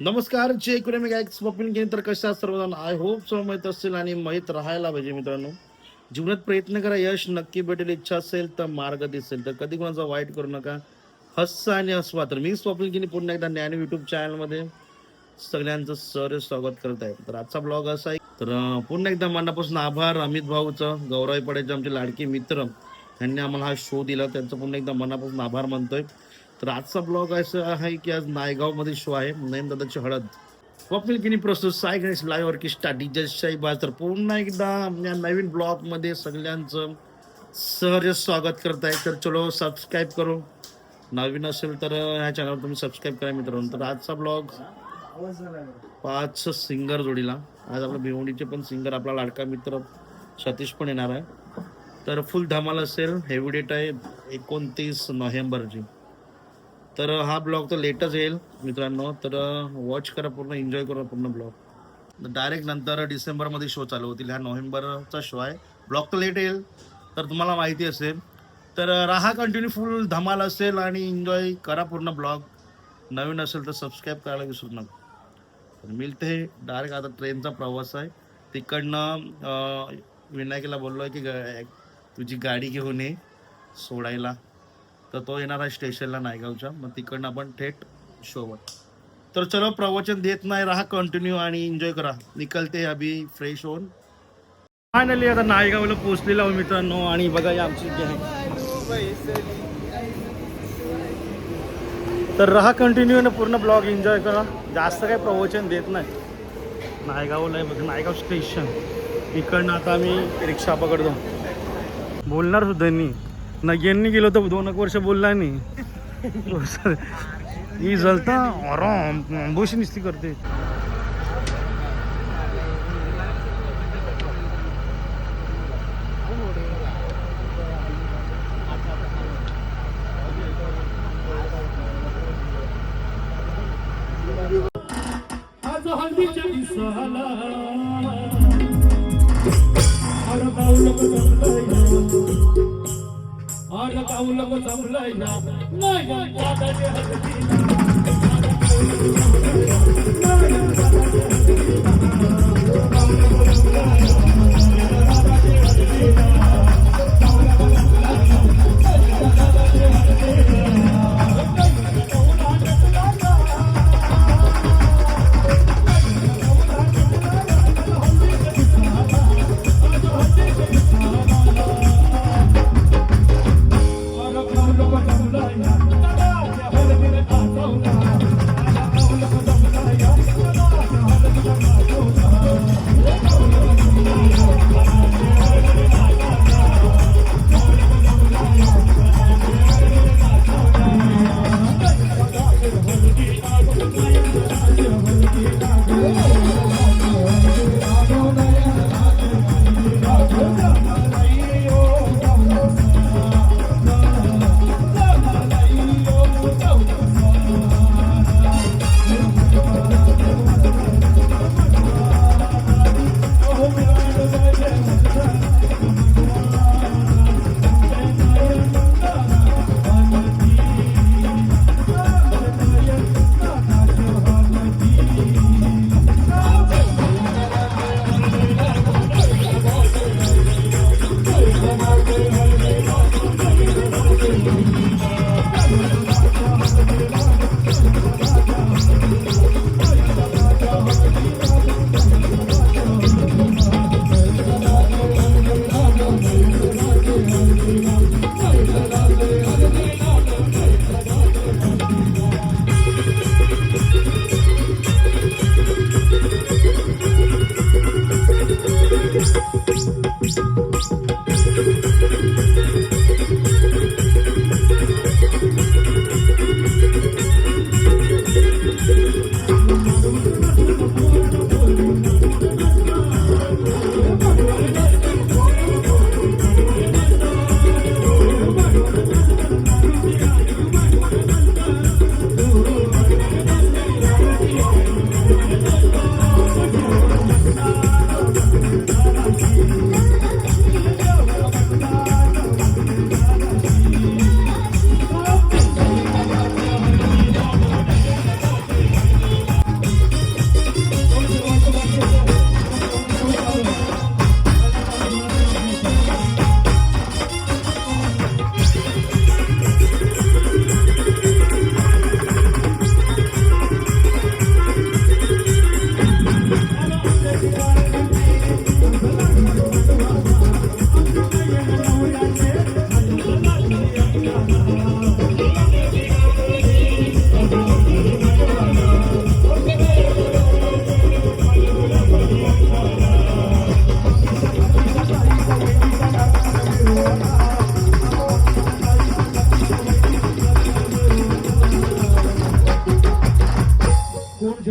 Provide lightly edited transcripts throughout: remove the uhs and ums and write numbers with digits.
नमस्कार जय कुरेमी गायक स्वप्नील घेईन तर कशा सर्वजण आय होप सो माहीत असतील आणि माहीत राहायला पाहिजे मित्रांनो. जीवनात प्रयत्न करा, यश नक्की भेटेल. इच्छा असेल तर मार्ग दिसेल. तर कधी कोणाचा वाईट करू नका, हस्सा आणि हसवा. तर मी स्वप्नील घेईन पुन्हा एकदा ज्ञान युट्यूब चॅनलमध्ये सगळ्यांचं सर स्वागत करत आहे. तर आजचा ब्लॉग असा आहे, तर पुन्हा एकदा मनापासून आभार अमित भाऊचं, गौरव पडेचे आमचे लाडके मित्र, त्यांनी आम्हाला हा शो दिला, त्यांचं पुन्हा एकदा मनापासून आभार मानतोय. तर आजचा ब्लॉग असा आहे की आज नायगावमध्ये शो आहे, नयन दादाची हळद. स्वप्नील किनी प्रस्तुत Sai Ganesh live orchestra DJ Shahibaz. तर पुन्हा एकदा या नवीन ब्लॉग मध्ये सगळ्यांचं सहर्ष स्वागत करत आहे. तर चलो सबस्क्राईब करू, नवीन असेल तर ह्या चॅनलवर तुम्ही सबस्क्राईब करा मित्रांनो. तर आजचा ब्लॉग 5 सिंगर जोडीला. आज आपल्या भिवंडीचे पण सिंगर आपला लाडका मित्र सतीश पण येणार आहे. तर फुल धमाल असेल. हेवी डेट आहे 29 नोव्हेंबरची. तर हा ब्लॉग तर लेटच येईल मित्रांनो. तर वॉच करा, पूर्ण एन्जॉय करा पूर्ण ब्लॉग. डायरेक्ट नंतर डिसेंबरमध्ये शो चालू होतील. हा नोव्हेंबरचा शो आहे. ब्लॉग तर लेट येईल, तर तुम्हाला माहिती असेल. तर राहा कंटिन्यू, फुल धमाल असेल आणि एन्जॉय करा पूर्ण ब्लॉग. नवीन असेल तर सबस्क्राईब करायला विसरू नका. तर मिळते डायरेक्ट. आता ट्रेनचा प्रवास आहे तिकडनं. विनायकला बोललो आहे की तुझी गाडी घेऊन ये सोडायला. तर तो येणार आहे स्टेशनला नायगावच्या. मग तिकडनं आपण थेट शोवर. तर चलो, प्रवचन देत नाही, राहा कंटिन्यू आणि एन्जॉय करा. निकलते अभि फ्रेश होऊन. फायनली आता नायगावला पोहोचलेलो आहोत मित्रांनो. आणि बघा या आमची तर राहा कंटिन्यू आणि पूर्ण ब्लॉग एन्जॉय करा. जास्त काही प्रवचन देत नाही. नायगावला आहे बघा, नायगाव स्टेशन. इकडनं आता आम्ही रिक्षा पकडतो. बोलणार सुद्धा नाही ना, यांनी गेलो तर 2 वर्ष बोलला नाही. ही जलता आराम अंबोशी निस्ती करते.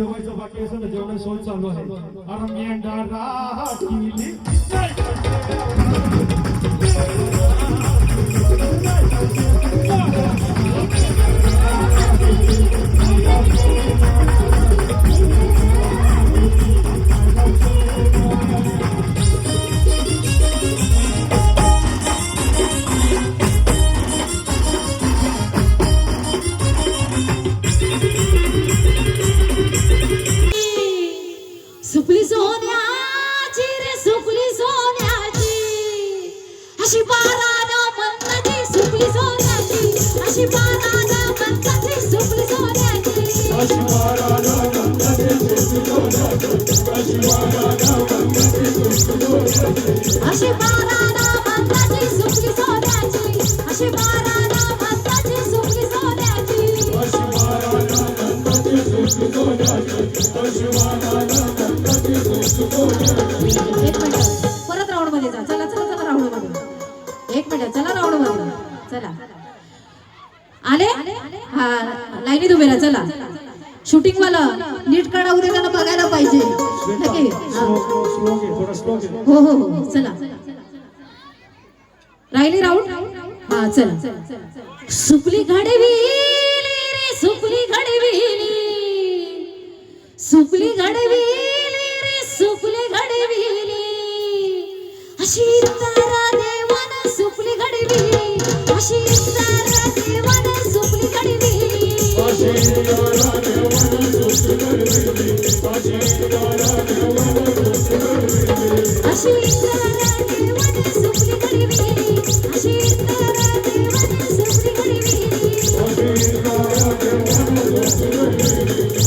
जेवायचं बाकी असेल ना जेवण सोय चालू आहे अरे मेंढा राहिली सुपली सोन्याची रे सुपली सोन्याची अशी बारानं म्हणताची सुपली सोन्याची अशी बारानं म्हणताची सुपली सोन्याची अशी बारानं म्हणताची सुपली सोन्याची अशी बारानं म्हणताची सुपली सोन्याची अशी बारानं म्हणताची सुपली सोन्याची अशी बारानं म्हणताची सुपली सोन्याची एक मिनिट परत राऊंड मध्ये जा चला चला चला राऊंड मध्ये एक मिनिट चला राऊंड मध्ये चला आले हा लाईनीत उभे राहा चला शूटिंग वाला नीट काढा उद्या त्यांना बघायला पाहिजे हो हो हो चला राहिली राऊंड हा चला सुपली घडविली रे सुपली घडविली सुपली घडविली सुपली घडविली अशी तारा देवान सुपली घडविली अशी तारा देवान सुपली घडविली अशी तारा देवान सुपली घडविली अशी तारा देवान सुपली घडविली अशी तारा देवान सुपली घडविली अशी तारा देवान सुपली घडविली अशी तारा देवान सुपली घडविली अशी तारा देवान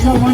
सुपली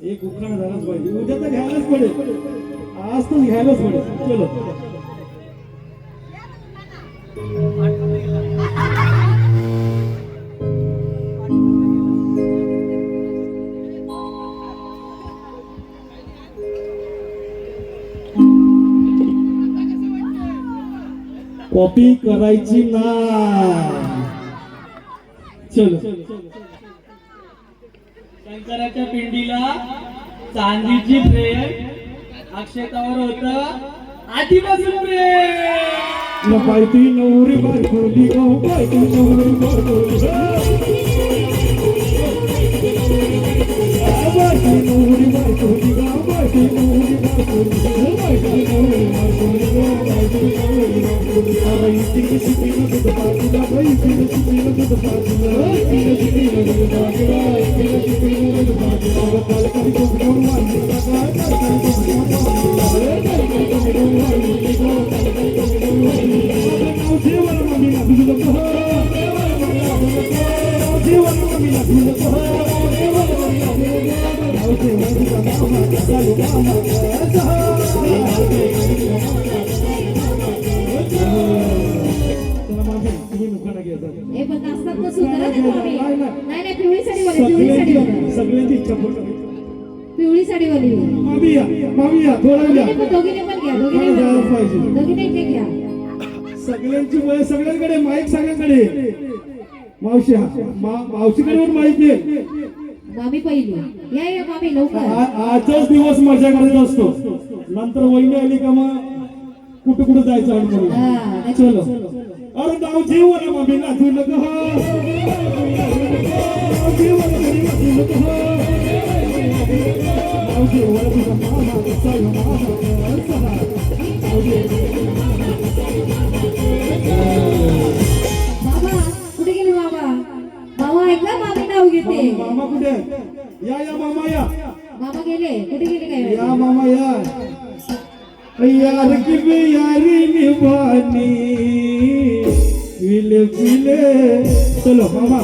एक उखाणा झालाच पाहिजे, उद्या तर घ्यायलाच पडेल, आज तर घ्यायलाच पडेल. चलो कॉपी करायची ना. चलो शंकराच्या पिंडीला चांदीची प्रेम अक्षतावर होत आधीपासून प्रेम. पायती नवरी बायकोली गो, पायती नवरी बायकोली, बायती नवरी बायकोली गो, बायती नवरी बायकोली, बायती नवरी बायकोली गो, बायती नवरी बायकोली. बायती शिपीला दूध पाजला, बायती शिपीला दूध पाजला, बायती शिपीला दूध पाजला, बायती शिपीला दूध पाजला. पालकाने खूप घेऊन मारली का, पालकाने खूप घेऊन मारली का, पालकाने खूप घेऊन मारली का, पालकाने खूप घेऊन मारली का. देवाला मागे ना तुझं सगळ्यांची इच्छा पूर्ण होईल. पिवळी साडीवाली मामी या थोडं घ्या. दोघीने पण घ्या मला जायला पाहिजे. दोघीने इथे घ्या. सगळ्यांची वय सगळ्यांकडे माईक सगळ्यांकडे. मावशी मावशीकडे पण माईक आहे. मामी पहिली या मामी लवकर. आजच दिवस मजा करत असतो. नंतर वहिनी आली का मग कुठं कुठं जायचं आणि म्हणून. हा, चलो अरे नाव जीव ना मामी नाचू नको हो. नाव जीव ना घरी नाचू नको हो. नाव जीव ना तुझा मामा कसा आहे मामा कसा आहे. नाव जीव. बाबा कुठे गेले बाबा? बाबा ऐकला मामी नाव घेते. मामा कुठे या मामा या. मामा गेले कुठे गेले काय? या मामा या. यार की यारी निभानी विले विले. चलो मामा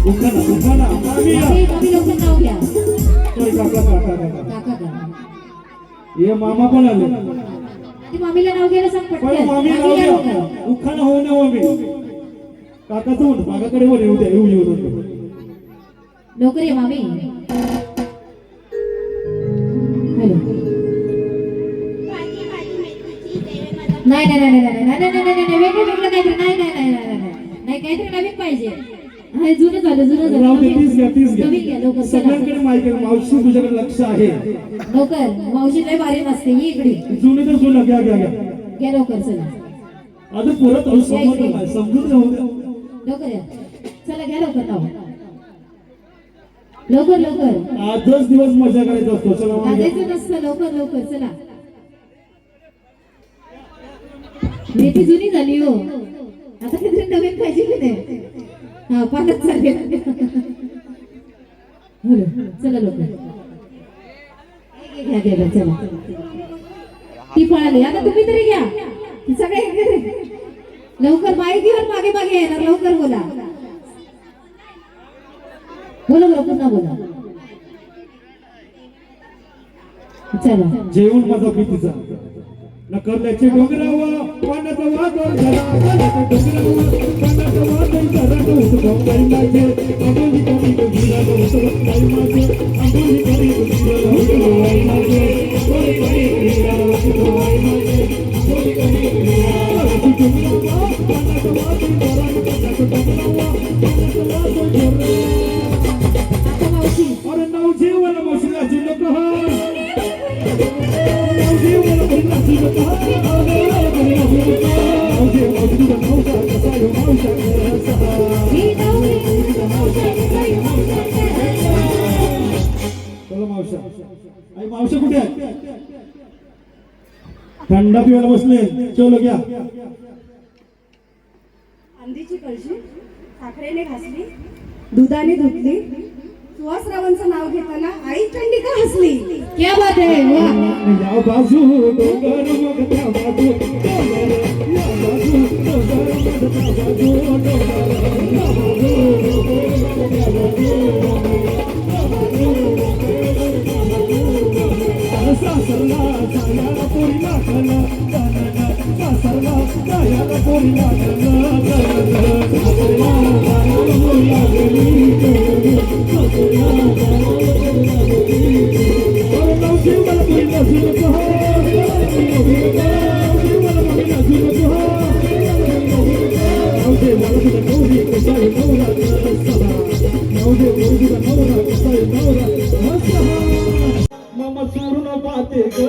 उखाना मामी या. मामी लवकर नाव घ्या. काका काका का ये मामा पण आले. ती मामीला नाव घ्यायला सांग पण पटकन. मामी नाव मामी या घ्या. लवकर. उखाना होऊ नये मामी. काकाचं म्हणतो मागाकडे वर येऊ द्या. येऊ लवकर ये मामी. हॅलो. नाही नाही नाही नाही नाही नाही नाही नाही नाही वेगळं वेगळं काहीतरी नाही नाही नाही नाही नाही काहीतरी नवीन पाहिजे. हा जुनं झालं राहू दे. तीच जुनं घ्या नवीन घ्या लवकर. चला. सगळ्यांकडे माईक आहे. मावशी तुझ्याकडे लक्ष आहे. लवकर मावशी लय भारी नसते ही इकडे. जुने तर जुनं घ्या घ्या घ्या. घ्या लवकर चला. अजून परत समजून जाऊ द्या. लवकर या. चला घ्या लवकर नाव. लवकर लवकर. आजच दिवस मजा करायचा असतो. चला मामा घ्या. वाजायचं नसतं. लवकर लवकर चला. मेथी जुनी झाली हो. आता काहीतरी नवीन पाहिजे की नाही? हा पालक चालेल. चला लवकर. घ्या घ्या घ्या चला. ती पळाली. आता तुम्ही तरी घ्या. ती सगळे लवकर माईक घेऊन मागे मागे येणार. लवकर बोला. बोला बोला पुन्हा बोला. चला. जेवण माझा प्रीतीचा नकरल्याचे डोंगरावा पाण्याचा वादळ झाला. पाण्याचा डोंगरावा पाण्याचा वादळ झाला. डोसतो बाई माझे आंबोली कमी डोंगरा. डोसतो बाई माझे आंबोली कमी डोंगरा. डोसतो बाई माझे आंबोली कमी डोंगरा. डोसतो बाई माझे आंबोली कमी डोंगरा. डोंगरावा पाण्याचा वादळ झाला. पाण्याचा डोंगरावा पाण्याचा वादळ झाला. आता मावशी. अरे नाव जीवाला मावशीला जी नको हा. नाव जीवाला मावशीला जी नको हा. नाव जीवाला तुझा मावसा कसा आहे मावसा कसा. ही नवरी मावशी कसा आहे मावशी कसा. चला मावशा. आई मावशा कुठे आहे? थंडा पिवायला बसले. चलो घ्या. अंदीची कळशी साखरेने घासली, दुधाने धुतली. सुहासरावांचं नाव घेताना आई थंडी का हसली. क्या बात आहे. वाह. या बाजू डोंगर मग त्या बाजू डोंगर. या बाजू डोंगर मग त्या बाजू डोंगर. या बाजू डोंगर मग त्या बाजू डोंगर. सासरला जायाला पोरी लागला गाणं. सासरला जायाला पोरी लागला गाणं. सासरला जायाला पोरी लागली गाणं. सासरला जायाला पोरी लागली. अरे नाव जीवाला पोरी नाचू नको हो. नाव जीवाला पोरी नाचू नको हो. नाव जीवाला तुझा नवरी कसा आहे नवरा कसा. नाव जीवाला तुझा नवरा कसा आहे नवरा कसा. मामा सोडून पाहते ग.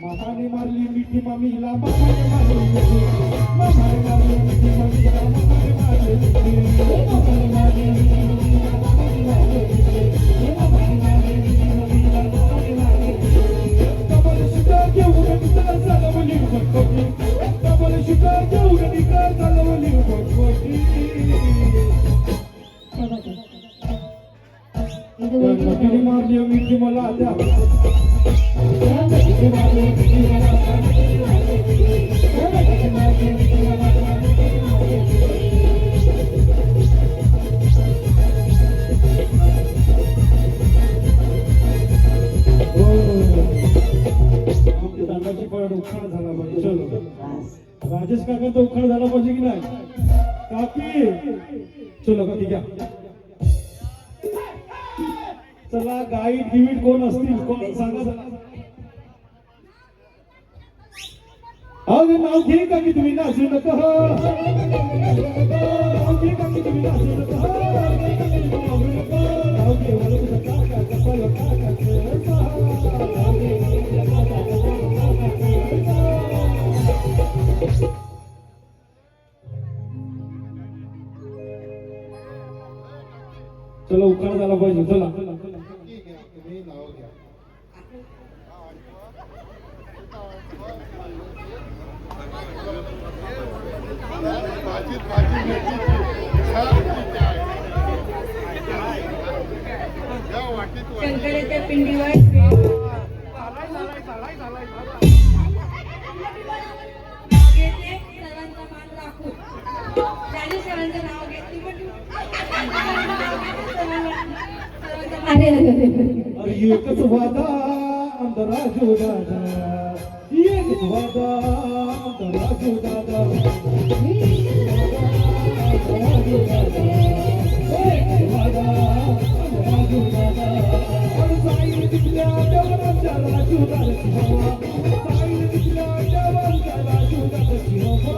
मामाने मारली मिठी मामीला. मामाने मारली मिठी. मामाने मारली मिठी मामीला. मामाने मारली मिठी. मामाने मारली मिठी मामीला. मामाने मारली मिठी. मामाने मारली मिठी मामीला. मामाने मारली मिठी. कमल शिका घेऊन निघा चालवली फटफटी. कमल शिका घेऊन निघा चालवली फटफटी. मारली मिठी मला द्या. दादाची पण उखाण झाला पाहिजे. चलो राजेश काकांचा उखाण झाला पाहिजे की नाही काकी. चलो काकी घ्या. चला गाईड गिवीड कोण असतील कोण सांगा जरा. अगं नाव घे काकी तुम्ही नाचू नका. नाव घे काकी तुम्ही नाचू नका. नाव घे मला तुझं काका कसा काका चलो उखाण झाला पाहिजे. चला शंकराच्या पिंडीवर सर्वांचा मान राखून राजेश्वरांचं नाव घेतली अरे अरे अरे अरे एकच वादा अंतराजू दादा. एकच वादा अंतराजू दादा. अंतराजू दादा. एकच वादा अंतराजू दादा. अरे साईन तिथल्या देवरांच्या राजू दादाची हवा. साईन तिथल्या देवरांच्या राजू दादाची हवा.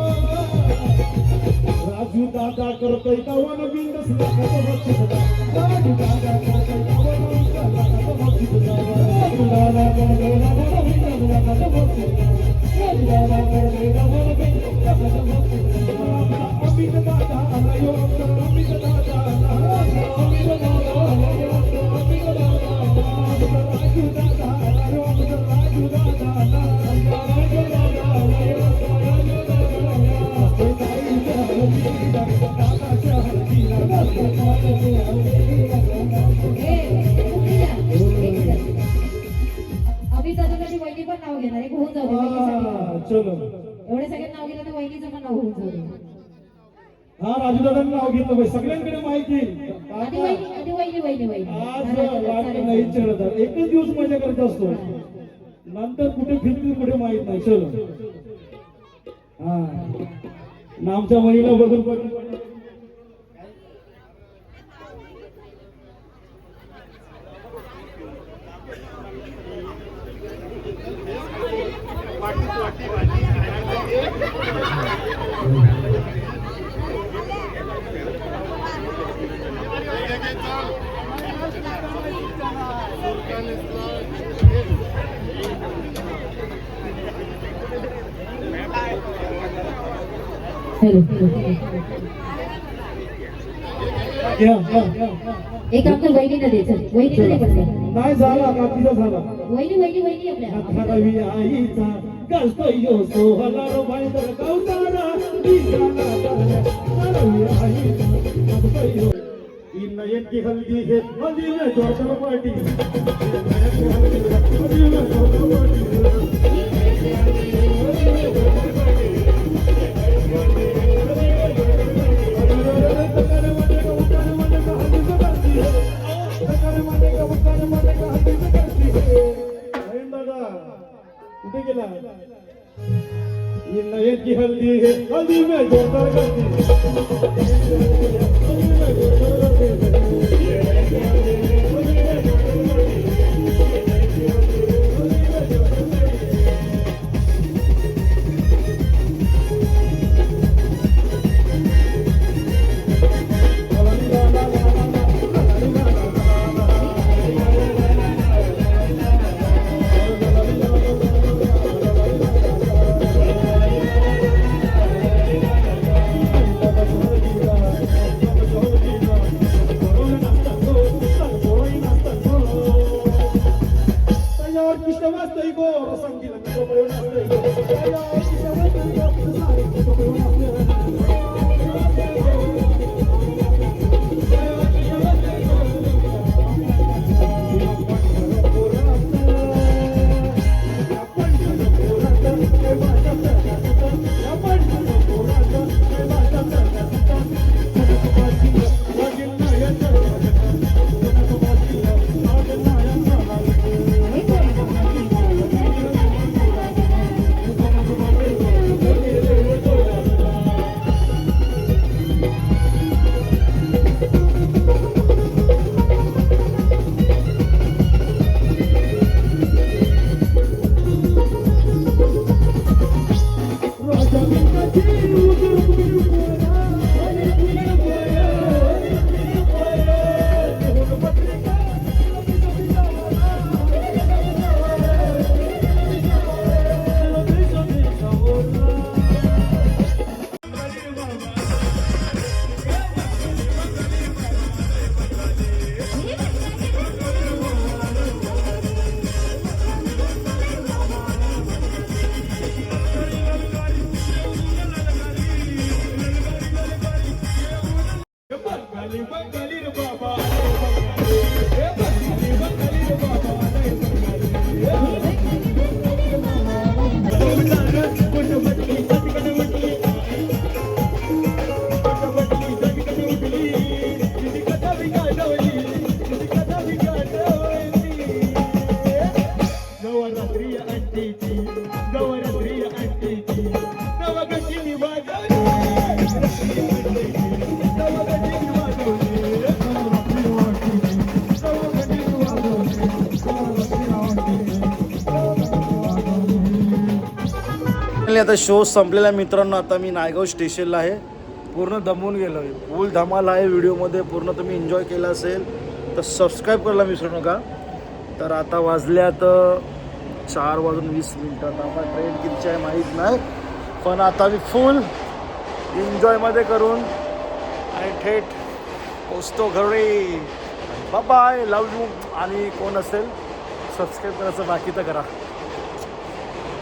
राजू दादा करतोय तवन बिंदस लागत बक्षीस. राजू दादा करतोय तवन बिंदस लागत बक्षीस. राजू दादा करतोय तवन बिंदस लागत बक्षीस. राजू दादा करतोय तवन बिंदस लागत बक्षीस. अमित दादा आलायो अमित दादा आलायो अमित दादा आलायो अमित दादा आलायो. राजू दादा आलायो राजू दादा आलायो राजू दादा आलायो राजू दादा अमित दादाची वहिनी पण नाव घेणार आहे. होऊन जाऊ दे वहिनीसाठी. चलो एवढे सगळे नाव घेतलं तर वहिनीचं पण नाव होऊन जाऊ दे. हा राजू दादांनी नाव घेतलं पाहिजे. सगळ्यांकडे माहिती आधी वहिनी आधी वहिनी वहिनी वहिनी आज वाटत नाही चढत. एकच दिवस मजा करत असतो नंतर कुठे फिरतील कुठे माहित नाही. चलो हा नामच्या महिला बघून पण एक आपल्या वहिनीला दे. चल वहिनीला दे पटकन. नाही झाला काकीचा झाला. वहिनी वहिनी वहिनी आपल्या ठरावी आईचा गाजतोय सोहला रो बाईंदर गावताना दिसाना ठरावी आईचा गाजतोय. इनयेची हल्दी हे हल्दी में जोरदार पार्टी. हल्दी में जोरदार पार्टी. कुठे गेला नयनची हल्दी हे हल्दी में जोरदार करते. हल्दी में जोरदार करते. आले बंगाली रे बाबा आले बंगाली रे बाबा आले नवरात्री अंटीची नवरात्री अंटीची नवगतीने वाजवली नवगतीने वाजवली आता शो संपलेला मित्रांनो. आता मी नायगाव स्टेशनला आहे. पूर्ण दमून गेलो आहे. फुल धमाल आहे व्हिडिओमध्ये. पूर्ण तुम्ही एन्जॉय केला असेल तर सबस्क्राईब करायला विसरू नका. तर आता वाजल्यात 4:20. आता ट्रेन कितीची आहे माहीत नाही, पण आता मी फुल एन्जॉयमध्ये करून आणि थेट पोचतो घरी. Bye bye, love you. आणि कोण असेल सबस्क्राईब करायचं बाकी तर करा.